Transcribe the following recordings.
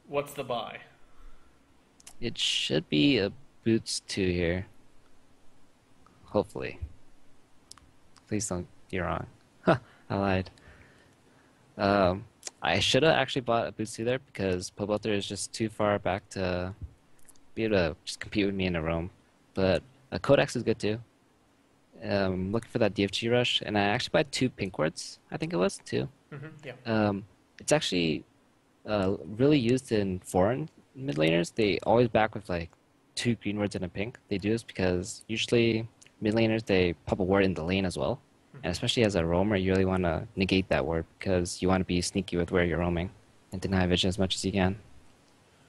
What's the buy? It should be a Boots 2 here. Hopefully. Please don't be wrong. Huh, I lied. Um, I should have actually bought a Boots 2 there because Pobelter is just too far back to be able to just compete with me in a roam. But a Codex is good too. Looking for that DFG rush, and I actually bought two pink wards, I think it was, two. Yeah. It's actually really used in foreign mid laners. They always back with like two green wards and a pink. They do this because usually mid laners they pop a ward in the lane as well. And especially as a roamer, you really want to negate that ward because you want to be sneaky with where you're roaming and deny vision as much as you can.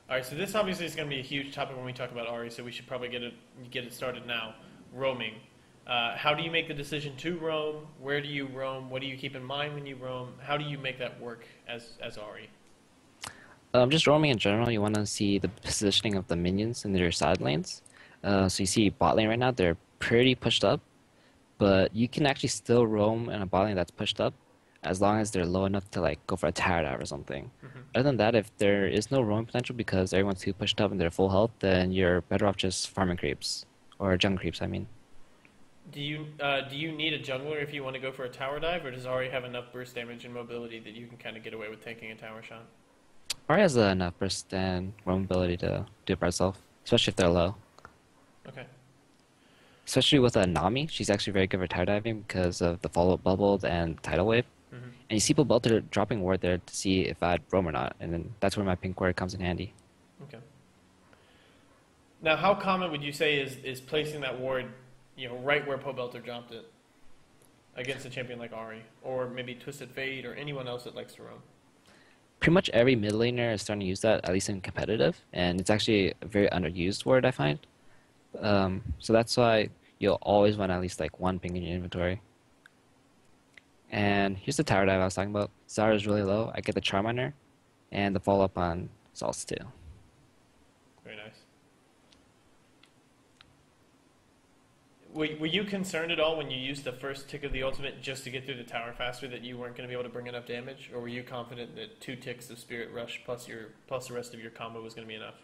All right. So this obviously is going to be a huge topic when we talk about Ahri. So we should probably get it started now. Roaming. How do you make the decision to roam? Where do you roam? What do you keep in mind when you roam? How do you make that work as Ahri? Just roaming in general, you want to see the positioning of the minions in their side lanes. So you see bot lane right now, they're pretty pushed up, but you can actually still roam in a bot lane that's pushed up as long as they're low enough to like go for a tower dive or something. Other than that, if there is no roaming potential because everyone's too pushed up and they're full health, then you're better off just farming creeps or jungle creeps, I mean. Do you need a jungler if you want to go for a tower dive, or does Ahri have enough burst damage and mobility that you can kind of get away with taking a tower shot? Or has enough burst and roam ability to do it by herself, especially if they're low. Okay. Especially with a Nami, she's actually very good for tower diving because of the follow-up bubble and tidal wave. hmm And you see people both are dropping ward there to see if I'd roam or not, and then that's where my pink ward comes in handy. Okay. Now, how common would you say is placing that ward, right where Pobelter dropped it against a champion like Ahri, or maybe Twisted Fate, or anyone else that likes to roam? Pretty much every mid laner is starting to use that, at least in competitive, and it's actually a very underused word, I find. So that's why you'll always want at least like one ping in your inventory. And here's the tower dive I was talking about. Zara is really low. I get the Charm Miner, and the follow up on Salts too. Very nice. Were you concerned at all when you used the first tick of the ultimate just to get through the tower faster that you weren't going to be able to bring enough damage, or were you confident that two ticks of Spirit Rush plus the rest of your combo was going to be enough?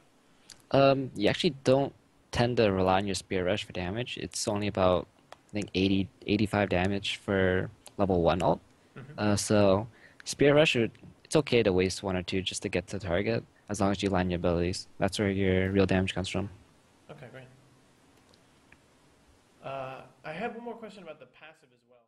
You actually don't tend to rely on your Spear Rush for damage. It's only about, I think, 80, 85 damage for level 1 ult. hmm So Spear Rush, it's okay to waste one or two just to get to the target, as long as you line your abilities. That's where your real damage comes from. Okay, great. I have one more question about the passive as well.